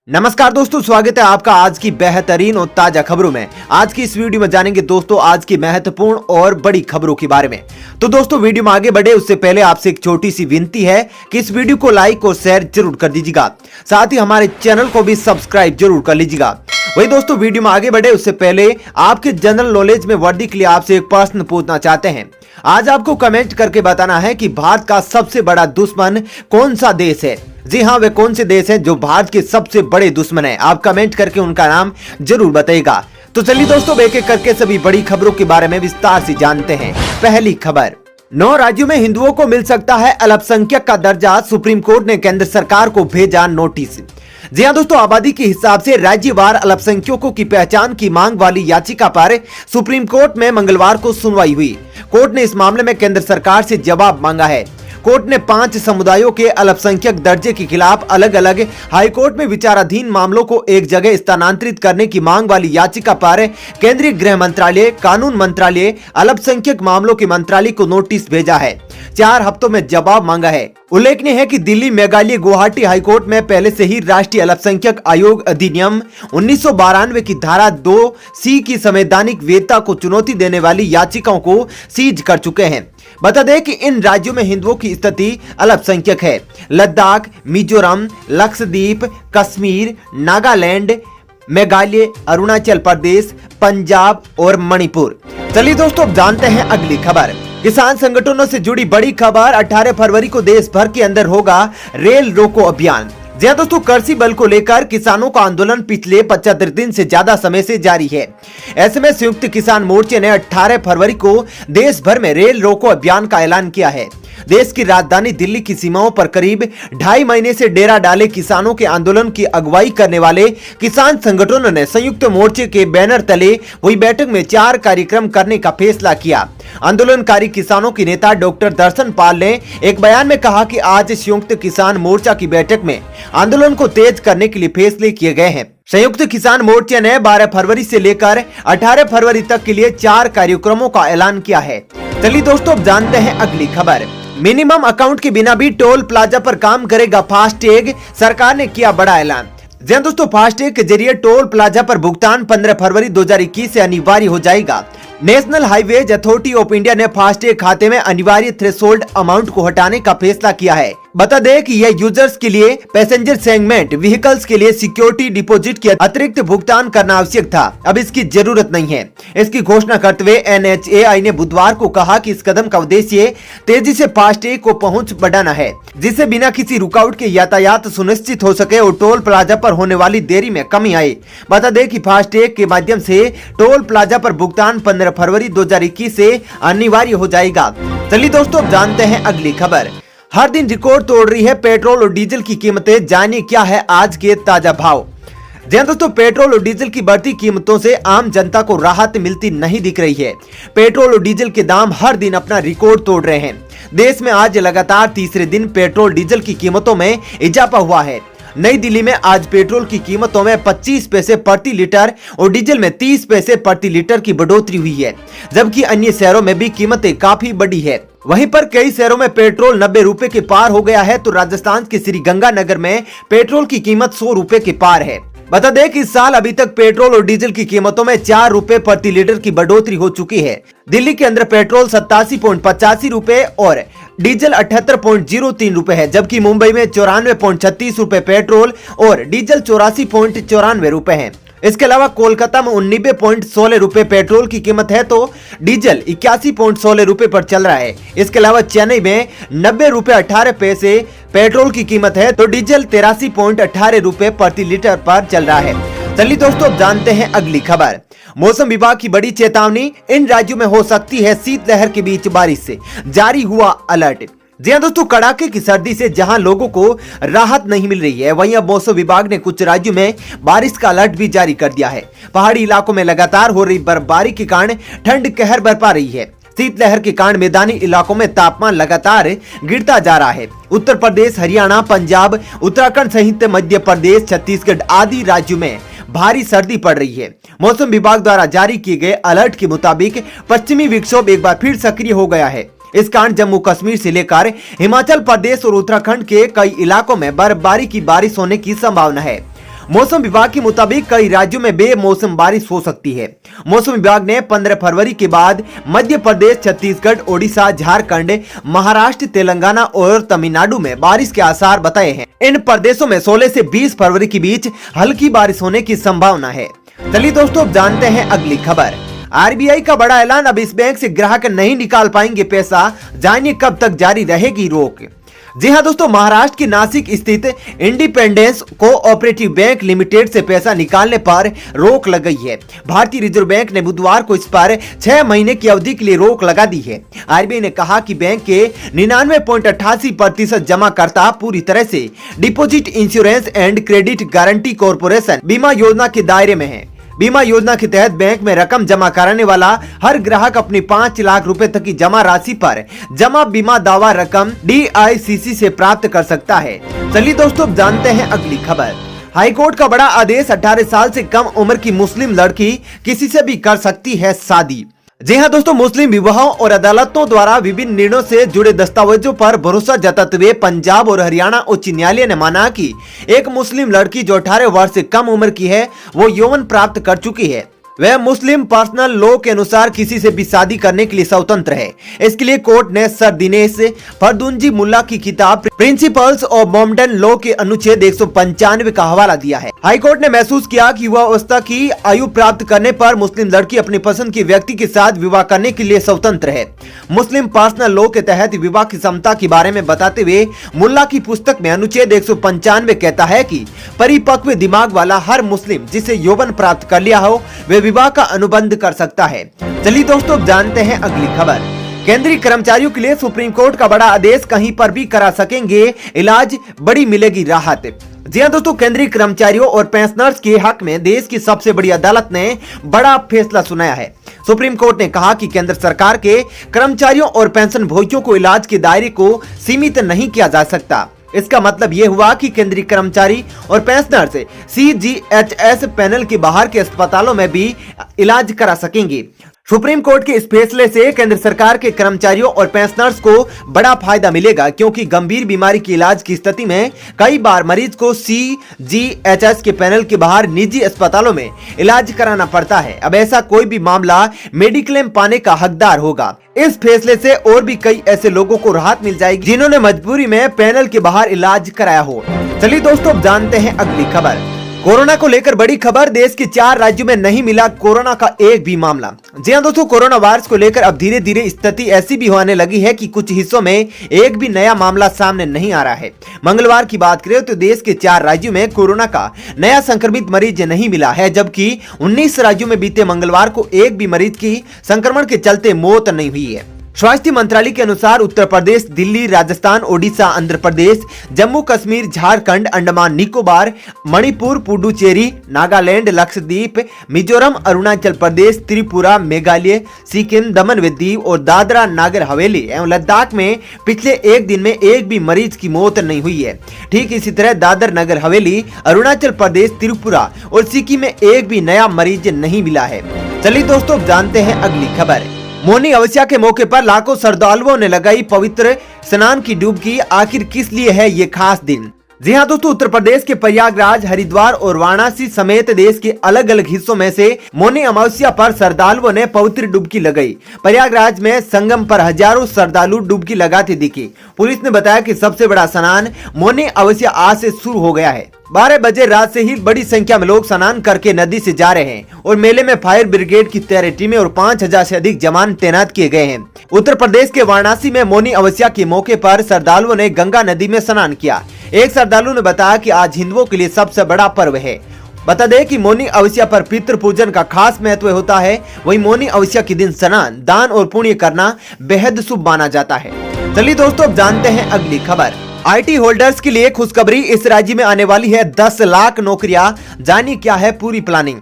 नमस्कार दोस्तों, स्वागत है आपका आज की बेहतरीन और ताजा खबरों में। आज की इस वीडियो में जानेंगे दोस्तों आज की महत्वपूर्ण और बड़ी खबरों के बारे में। तो दोस्तों वीडियो में आगे बढ़े उससे पहले आपसे एक छोटी सी विनती है कि इस वीडियो को लाइक और शेयर जरूर कर दीजिएगा, साथ ही हमारे चैनल को भी सब्सक्राइब जरूर कर लीजिएगा। वही दोस्तों वीडियो में आगे बढ़े उससे पहले आपके जनरल नॉलेज में वर्दी के लिए आपसे एक प्रश्न पूछना चाहते हैं। आज आपको कमेंट करके बताना है कि भारत का सबसे बड़ा दुश्मन कौन सा देश है। जी हाँ, वे कौन से देश हैं जो भारत के सबसे बड़े दुश्मन हैं। आप कमेंट करके उनका नाम जरूर बताइएगा। तो चलिए दोस्तों एक एक करके सभी बड़ी खबरों के बारे में विस्तार से जानते हैं। पहली खबर, 9 राज्यों में हिंदुओं को मिल सकता है अल्पसंख्यक का दर्जा, सुप्रीम कोर्ट ने केंद्र सरकार को भेजा नोटिस। जी हाँ दोस्तों, आबादी के हिसाब से राज्यवार अल्पसंख्यकों की पहचान की मांग वाली याचिका पर सुप्रीम कोर्ट में मंगलवार को सुनवाई हुई। कोर्ट ने इस मामले में केंद्र सरकार से जवाब मांगा है। कोर्ट ने 5 समुदायों के अल्पसंख्यक दर्जे के खिलाफ अलग अलग हाईकोर्ट में विचाराधीन मामलों को एक जगह स्थानांतरित करने की मांग वाली याचिका पर केंद्रीय गृह मंत्रालय, कानून मंत्रालय, अल्पसंख्यक मामलों के मंत्रालय को नोटिस भेजा है। 4 हफ्तों में जवाब मांगा है। उल्लेखनीय है कि दिल्ली, मेघालय, गुवाहाटी हाईकोर्ट में पहले से ही राष्ट्रीय अल्पसंख्यक आयोग अधिनियम 1992 की धारा 2C की संवैधानिक वैधता को चुनौती देने वाली याचिकाओं को सीज कर चुके हैं। बता दें कि इन राज्यों में हिंदुओं की स्थिति अल्पसंख्यक है। लद्दाख, मिजोरम, लक्षद्वीप, कश्मीर, नागालैंड, मेघालय, अरुणाचल प्रदेश, पंजाब और मणिपुर। चलिए दोस्तों जानते हैं अगली खबर। किसान संगठनों से जुड़ी बड़ी खबर, 18 फरवरी को देश भर के अंदर होगा रेल रोको अभियान। जी हाँ दोस्तों, कृषि बल को लेकर किसानों का आंदोलन पिछले 75 दिन से ज्यादा समय से जारी है। ऐसे में संयुक्त किसान मोर्चे ने 18 फरवरी को देश भर में रेल रोको अभियान का ऐलान किया है। देश की राजधानी दिल्ली की सीमाओं पर करीब 2.5 महीने से डेरा डाले किसानों के आंदोलन की अगुवाई करने वाले किसान संगठनों ने संयुक्त मोर्चे के बैनर तले हुई बैठक में 4 कार्यक्रम करने का फैसला किया। आंदोलनकारी किसानों के नेता डॉक्टर दर्शन पाल ने एक बयान में कहा कि आज संयुक्त किसान मोर्चा की बैठक में आंदोलन को तेज करने के लिए फैसले किए गए हैं। संयुक्त किसान मोर्चे ने 12 फरवरी से लेकर 18 फरवरी तक के लिए 4 कार्यक्रमों का ऐलान किया है। चलिए दोस्तों अब जानते हैं अगली खबर। मिनिमम अकाउंट के बिना भी टोल प्लाजा पर काम करेगा फास्टैग, सरकार ने किया बड़ा ऐलान। जी दोस्तों, फास्टैग के जरिए टोल प्लाजा पर भुगतान 15 फरवरी 2021 से अनिवार्य हो जाएगा। National highways authority of India ने फास्टैग खाते में अनिवार्य थ्रेशोल्ड अमाउंट को हटाने का फैसला किया है। बता दें कि यह यूजर्स के लिए पैसेंजर सेगमेंट व्हीकल्स के लिए सिक्योरिटी डिपॉजिट के अतिरिक्त भुगतान करना आवश्यक था, अब इसकी जरूरत नहीं है। इसकी घोषणा करते हुए NHAI ने बुधवार को कहा कि इस कदम का उद्देश्य तेजी से फास्टैग को पहुंच बढ़ाना है, जिससे बिना किसी रुकावट के यातायात सुनिश्चित हो सके और टोल प्लाजा पर होने वाली देरी में कमी आए। बता दें कि फास्टैग के माध्यम से टोल प्लाजा पर भुगतान 15 फरवरी 2021 से अनिवार्य हो जाएगा। चलिए दोस्तों जानते हैं अगली खबर। हर दिन रिकॉर्ड तोड़ रही है पेट्रोल और डीजल की कीमतें, जानिए क्या है आज के ताजा भाव। जी दोस्तों, पेट्रोल और डीजल की बढ़ती कीमतों से आम जनता को राहत मिलती नहीं दिख रही है। पेट्रोल और डीजल के दाम हर दिन अपना रिकॉर्ड तोड़ रहे हैं। देश में आज लगातार तीसरे दिन पेट्रोल डीजल की कीमतों में इजाफा हुआ है। नई दिल्ली में आज पेट्रोल की कीमतों में 25 पैसे प्रति लीटर और डीजल में 30 पैसे प्रति लीटर की बढ़ोतरी हुई है, जबकि अन्य शहरों में भी कीमतें काफी बढ़ी है। वहीं पर कई शहरों में पेट्रोल 90 रुपए के पार हो गया है, तो राजस्थान के श्रीगंगानगर में पेट्रोल की कीमत 100 रुपए के पार है। बता दें कि इस साल अभी तक पेट्रोल और डीजल की कीमतों में 4 रुपए प्रति लीटर की बढ़ोतरी हो चुकी है। दिल्ली के अंदर पेट्रोल 87.85 रुपए और डीजल 78.03 रुपए है, जबकि मुंबई में 94.36 रुपए पेट्रोल और डीजल 84.94 रुपए है। इसके अलावा कोलकाता में 99.16 रुपए पेट्रोल की कीमत है, तो डीजल 81.16 रुपए पर चल रहा है। इसके अलावा चेन्नई में 90 रुपए 18 पैसे पेट्रोल की कीमत है, तो डीजल 83.18 रुपए प्रति लीटर पर चल रहा है। चलिए दोस्तों अब जानते हैं अगली खबर। मौसम विभाग की बड़ी चेतावनी, इन राज्यों में हो सकती है शीतलहर के बीच बारिश से जारी हुआ अलर्ट। जी हाँ दोस्तों, कड़ाके की सर्दी से जहां लोगों को राहत नहीं मिल रही है, वहीं अब मौसम विभाग ने कुछ राज्यों में बारिश का अलर्ट भी जारी कर दिया है। पहाड़ी इलाकों में लगातार हो रही बर्फबारी के कारण ठंड कहर बरपा रही है। शीतलहर के कारण मैदानी इलाकों में तापमान लगातार गिरता जा रहा है। उत्तर प्रदेश, हरियाणा, पंजाब, उत्तराखंड सहित मध्य प्रदेश, छत्तीसगढ़ आदि राज्यों में भारी सर्दी पड़ रही है। मौसम विभाग द्वारा जारी किए गए अलर्ट के मुताबिक पश्चिमी विक्षोभ एक बार फिर सक्रिय हो गया है। इस कारण जम्मू कश्मीर से लेकर हिमाचल प्रदेश और उत्तराखंड के कई इलाकों में बर्फबारी की बारिश होने की संभावना है। मौसम विभाग के मुताबिक कई राज्यों में बेमौसम बारिश हो सकती है। मौसम विभाग ने 15 फरवरी के बाद मध्य प्रदेश, छत्तीसगढ़, ओडिशा, झारखंड, महाराष्ट्र, तेलंगाना और तमिलनाडु में बारिश के आसार बताए हैं। इन प्रदेशों में 16 से 20 फरवरी के बीच हल्की बारिश होने की संभावना है। चलिए दोस्तों, अब जानते हैं अगली खबर। आरबीआई का बड़ा ऐलान, अब इस बैंक से ग्राहक नहीं निकाल पाएंगे पैसा, जानिए कब तक जारी रहेगी रोक। जी हां दोस्तों, महाराष्ट्र के नासिक स्थित इंडिपेंडेंस कोऑपरेटिव बैंक लिमिटेड से पैसा निकालने पर रोक लग गई है। भारतीय रिजर्व बैंक ने बुधवार को इस पर 6 महीने की अवधि के लिए रोक लगा दी है। आरबीआई ने कहा कि बैंक के 99.88% जमाकर्ता पूरी तरह से deposit insurance and credit guarantee corporation बीमा योजना के दायरे में है। बीमा योजना के तहत बैंक में रकम जमा कराने वाला हर ग्राहक अपनी 5 लाख रुपए तक की जमा राशि पर जमा बीमा दावा रकम DICC से प्राप्त कर सकता है। चलिए दोस्तों, अब जानते हैं अगली खबर। हाईकोर्ट का बड़ा आदेश, 18 साल से कम उम्र की मुस्लिम लड़की किसी से भी कर सकती है शादी। जी हां दोस्तों, मुस्लिम विवाहों और अदालतों द्वारा विभिन्न निर्णयों से जुड़े दस्तावेजों पर भरोसा जताते हुए पंजाब और हरियाणा उच्च न्यायालय ने माना कि एक मुस्लिम लड़की जो 18 वर्ष से कम उम्र की है वो यौवन प्राप्त कर चुकी है। वह मुस्लिम पर्सनल लॉ के अनुसार किसी से भी शादी करने के लिए स्वतंत्र है। इसके लिए कोर्ट ने सर दिनेश फरदुंजी मुल्ला की किताब प्रिंसिपल्स ऑफ मोहम्मदन लॉ के अनुच्छेद 195 का हवाला दिया है। हाईकोर्ट ने महसूस किया कि युवा अवस्था की आयु प्राप्त करने पर मुस्लिम लड़की अपनी पसंद के व्यक्ति के साथ विवाह करने के लिए स्वतंत्र है। मुस्लिम पर्सनल लॉ के तहत विवाह की क्षमता के बारे में बताते हुए मुल्ला की पुस्तक में अनुच्छेद 195 कहता है कि परिपक्व दिमाग वाला हर मुस्लिम जिसे यौवन प्राप्त कर लिया हो वे विवाह का अनुबंध कर सकता है। चलिए दोस्तों, जानते हैं अगली खबर। केंद्रीय कर्मचारियों के लिए सुप्रीम कोर्ट का बड़ा आदेश, कहीं पर भी करा सकेंगे इलाज, बड़ी मिलेगी राहत। जी हां दोस्तों, केंद्रीय कर्मचारियों और पेंशनर्स के हक में देश की सबसे बड़ी अदालत ने बड़ा फैसला सुनाया है। सुप्रीम कोर्ट ने कहा कि केंद्र सरकार के कर्मचारियों और पेंशन भोगियों को इलाज के दायरे को सीमित नहीं किया जा सकता। इसका मतलब यह हुआ कि केंद्रीय कर्मचारी और पेंशनर्स CGHS पैनल के बाहर के अस्पतालों में भी इलाज करा सकेंगे। सुप्रीम कोर्ट के इस फैसले से केंद्र सरकार के कर्मचारियों और पेंशनर्स को बड़ा फायदा मिलेगा, क्योंकि गंभीर बीमारी के इलाज की स्थिति में कई बार मरीज को CGHS के पैनल के बाहर निजी अस्पतालों में इलाज कराना पड़ता है। अब ऐसा कोई भी मामला मेडिक्लेम पाने का हकदार होगा। इस फैसले से और भी कई ऐसे लोगों को राहत मिल जाएगी जिन्होंने मजबूरी में पैनल के बाहर इलाज कराया हो। चलिए दोस्तों, अब जानते हैं अगली खबर। कोरोना को लेकर बड़ी खबर, देश के 4 राज्यों में नहीं मिला कोरोना का एक भी मामला। जी हां दोस्तों, कोरोना वायरस को लेकर अब धीरे धीरे स्थिति ऐसी भी होने लगी है कि कुछ हिस्सों में एक भी नया मामला सामने नहीं आ रहा है। मंगलवार की बात करें तो देश के 4 राज्यों में कोरोना का नया संक्रमित मरीज नहीं मिला है, जबकि 19 राज्यों में बीते मंगलवार को एक भी मरीज की संक्रमण के चलते मौत नहीं हुई है। स्वास्थ्य मंत्रालय के अनुसार उत्तर प्रदेश, दिल्ली, राजस्थान, ओडिशा, आंध्र प्रदेश, जम्मू कश्मीर, झारखंड, अंडमान निकोबार, मणिपुर, पुडुचेरी, नागालैंड, लक्षद्वीप, मिजोरम, अरुणाचल प्रदेश, त्रिपुरा, मेघालय, सिक्किम, दमन व दीव और दादरा नागर हवेली एवं लद्दाख में पिछले एक दिन में एक भी मरीज की मौत नहीं हुई है। ठीक इसी तरह दादर नगर हवेली, अरुणाचल प्रदेश, त्रिपुरा और सिक्किम में एक भी नया मरीज नहीं मिला है। चलिए दोस्तों, जानते हैं अगली खबर। मौनी अमावस्या के मौके पर लाखों श्रद्धालुओं ने लगाई पवित्र स्नान की डुबकी, आखिर किस लिए है ये खास दिन? जी हां दोस्तों, उत्तर प्रदेश के प्रयागराज, हरिद्वार और वाराणसी समेत देश के अलग अलग हिस्सों में से मौनी अमावस्या पर श्रद्धालुओं ने पवित्र डुबकी लगाई। प्रयागराज में संगम पर हजारों श्रद्धालु डुबकी लगाते दिखे। पुलिस ने बताया कि सबसे बड़ा स्नान मौनी अमावस्या आज से शुरू हो गया है। 12 बजे रात से ही बड़ी संख्या में लोग स्नान करके नदी से जा रहे हैं और मेले में फायर ब्रिगेड की 13 टीमें और 5000 से अधिक जवान तैनात किए गए हैं। उत्तर प्रदेश के वाराणसी में मौनी अमावस्या के मौके पर श्रद्धालुओं ने गंगा नदी में स्नान किया। एक श्रद्धालु ने बताया कि आज हिंदुओं के लिए सबसे बड़ा पर्व है। बता दें कि मौनी अमावस्या पर पितृ पूजन का खास महत्व होता है। वहीं मौनी अमावस्या के दिन स्नान, दान और पुण्य करना बेहद शुभ माना जाता है। चलिए दोस्तों, अब जानते हैं अगली खबर। IT होल्डर्स के लिए खुशखबरी, इस राज्य में आने वाली है 10 लाख नौकरियां, जानिए क्या है पूरी प्लानिंग।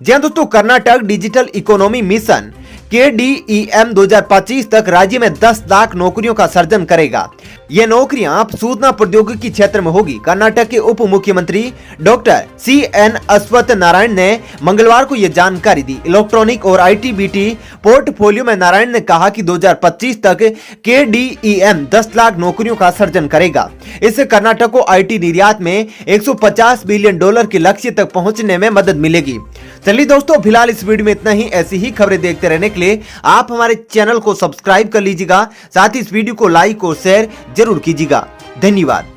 जी हां दोस्तों, Karnataka digital economy mission KDEM 2025 तक राज्य में 10 लाख नौकरियों का सृजन करेगा। ये नौकरियां सूचना प्रौद्योगिकी क्षेत्र में होगी। कर्नाटक के उप मुख्यमंत्री डॉक्टर CN अश्वत्थ नारायण ने मंगलवार को यह जानकारी दी। इलेक्ट्रॉनिक और ITBT पोर्टफोलियो में नारायण ने कहा कि 2025 तक KDEM 10 लाख नौकरियों का सृजन करेगा। इससे कर्नाटक को IT निर्यात में $150 बिलियन के लक्ष्य तक पहुंचने में मदद मिलेगी। चलिए दोस्तों, फिलहाल इस वीडियो में इतना ही। ऐसी ही खबरें देखते रहने के लिए आप हमारे चैनल को सब्सक्राइब कर लीजिएगा। साथ ही इस वीडियो को लाइक और शेयर जरूर कीजिएगा। धन्यवाद।